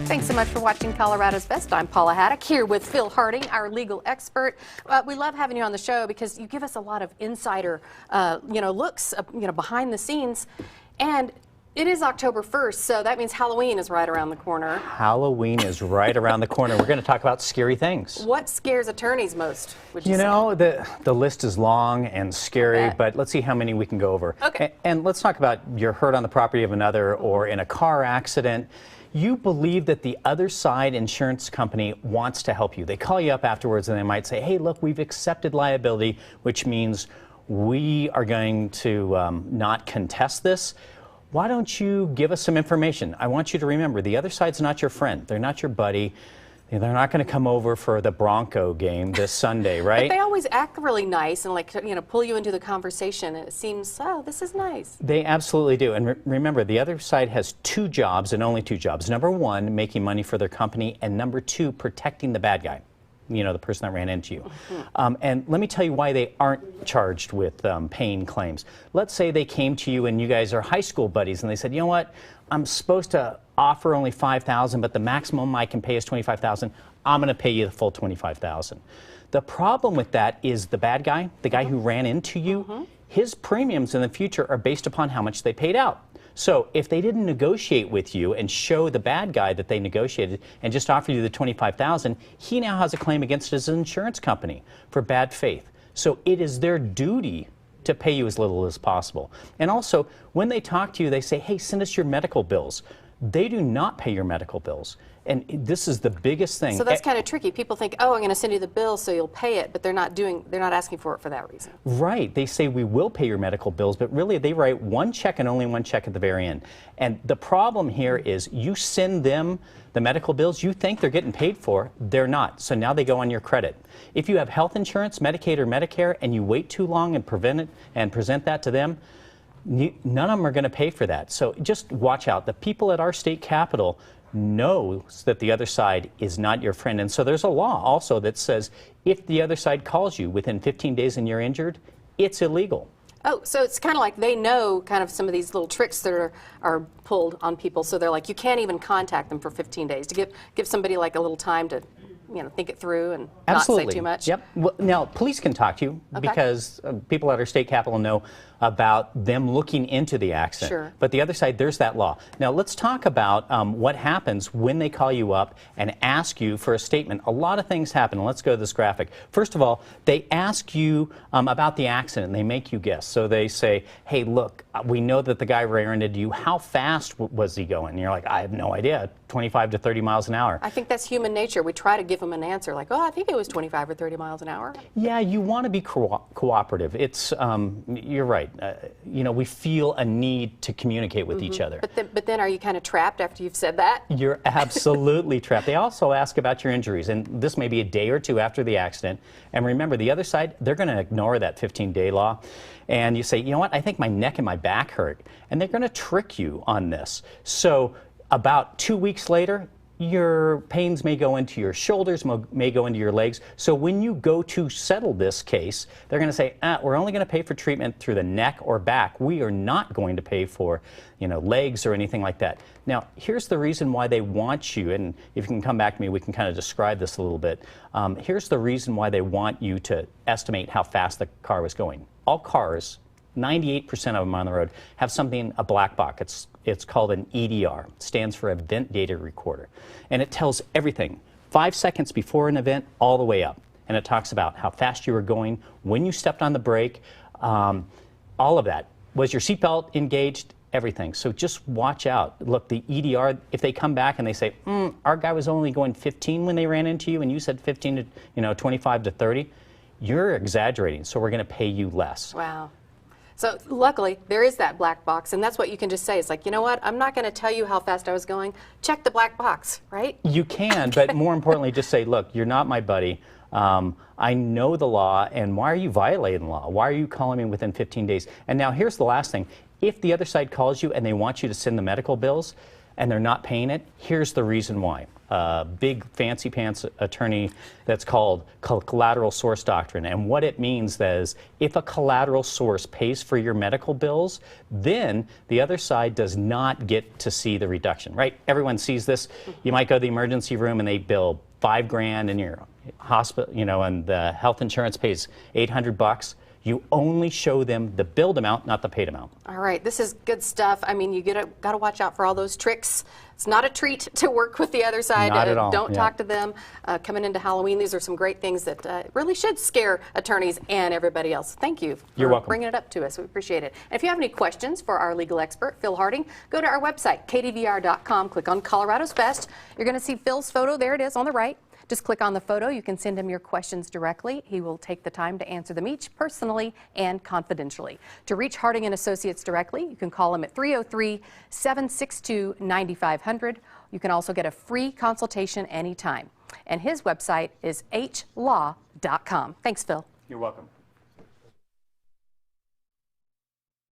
Thanks so much for watching Colorado's Best. I'm Paula Haddock here with Phil Harding, our legal expert. We love having you on the show because you give us a lot of insider, looks, behind the scenes. And it is October 1st, so that means Halloween is right around the corner. Halloween is right around the corner. We're going to talk about scary things. What scares attorneys most, would you say? You know, the list is long and scary, but let's see how many we can go over. Okay. And let's talk about you're hurt on the property of another or in a car accident. You believe that the other side insurance company wants to help you. They call you up afterwards and they might say, hey, look, we've accepted liability, which means we are going to not contest this. Why don't you give us some information? I want you to remember, the other side's not your friend. They're not your buddy. They're not going to come over for the Bronco game this Sunday, right? But they always act really nice and pull you into the conversation. And it seems, oh, this is nice. They absolutely do. And remember, the other side has two jobs and only two jobs. Number one, making money for their company, and number two, protecting the bad guy. You know, the person that ran into you. And let me tell you why they aren't charged with paying claims. Let's say they came to you and you guys are high school buddies and they said, you know what, I'm supposed to offer only $5,000, but the maximum I can pay is $25,000. I'm going to pay you the full $25,000. The problem with that is the bad guy, the guy who ran into you, his premiums in the future are based upon how much they paid out. So if they didn't negotiate with you and show the bad guy that they negotiated and just offer you the $25,000, he now has a claim against his insurance company for bad faith. So it is their duty to pay you as little as possible. And also, when they talk to you, they say, hey, send us your medical bills. They do not pay your medical bills. And this is the biggest thing. So that's kind of tricky. People think, oh, I'm going to send you the bill so you'll pay it, but they're not asking for it for that reason. Right. They say we will pay your medical bills, but really they write one check and only one check at the very end. And the problem here is you send them the medical bills you think they're getting paid for, they're not. So now they go on your credit. If you have health insurance, Medicaid or Medicare, and you wait too long and present that to them, none of them are going to pay for that. So just watch out. The people at our state capitol knows that the other side is not your friend. And so there's a law also that says if the other side calls you within 15 days and you're injured, it's illegal. Oh, so it's kind of like they know kind of some of these little tricks that are pulled on people. So they're like, you can't even contact them for 15 days to give somebody like a little time to think it through and not say too much. Yep. Well, now, police can talk to you because people at our state capitol know about them looking into the accident. Sure. But the other side, there's that law. Now, let's talk about what happens when they call you up and ask you for a statement. A lot of things happen. Let's go to this graphic. First of all, they ask you about the accident. They make you guess. So they say, hey, look, we know that the guy ran into you. How fast was he going? And you're like, I have no idea. 25 to 30 miles an hour. I think that's human nature. We try to give them an answer like, oh, I think it was 25 or 30 miles an hour. Yeah, you want to be cooperative. It's, you're right. We feel a need to communicate with each other. But then are you kind of trapped after you've said that? You're absolutely trapped. They also ask about your injuries, and this may be a day or two after the accident. And remember, the other side, they're going to ignore that 15-day law. And you say, you know what, I think my neck and my back hurt. And they're going to trick you on this. So about 2 weeks later, your pains may go into your shoulders, may go into your legs. So when you go to settle this case, they're going to say, we're only going to pay for treatment through the neck or back. We are not going to pay for, legs or anything like that. Now, here's the reason why they want you, and if you can come back to me, we can kind of describe this a little bit. Here's the reason why they want you to estimate how fast the car was going. All cars, 98% of them on the road, have a black box. It's called an EDR. It stands for Event Data Recorder. And it tells everything, 5 seconds before an event, all the way up. And it talks about how fast you were going, when you stepped on the brake, all of that. Was your seatbelt engaged? Everything. So just watch out. Look, the EDR, if they come back and they say, our guy was only going 15 when they ran into you, and you said 15 to 25 to 30, you're exaggerating, so we're going to pay you less. Wow. So luckily, there is that black box, and that's what you can just say. It's like, you know what, I'm not going to tell you how fast I was going. Check the black box, right? You can, but more importantly, just say, look, you're not my buddy. I know the law, and why are you violating the law? Why are you calling me within 15 days? And now here's the last thing. If the other side calls you and they want you to send the medical bills, and they're not paying it, here's the reason why. Big fancy pants attorney that's called collateral source doctrine. And what it means is if a collateral source pays for your medical bills, then the other side does not get to see the reduction, right? Everyone sees this. You might go to the emergency room and they bill $5,000 in your hospital, you know, and the health insurance pays $800. You only show them the billed amount, not the paid amount. All right, this is good stuff. I mean, you got to watch out for all those tricks. It's not a treat to work with the other side. Not at all. Don't Yeah. talk to them. Coming into Halloween, these are some great things that really should scare attorneys and everybody else. Thank you for You're welcome. bringing it up to us. We appreciate it. And if you have any questions for our legal expert, Phil Harding, go to our website, kdvr.com, click on Colorado's Best. You're going to see Phil's photo. There it is on the right. Just click on the photo. You can send him your questions directly. He will take the time to answer them each personally and confidentially. To reach Harding & Associates directly, you can call him at 303-762-9500. You can also get a free consultation anytime. And his website is hlaw.com. Thanks, Phil. You're welcome.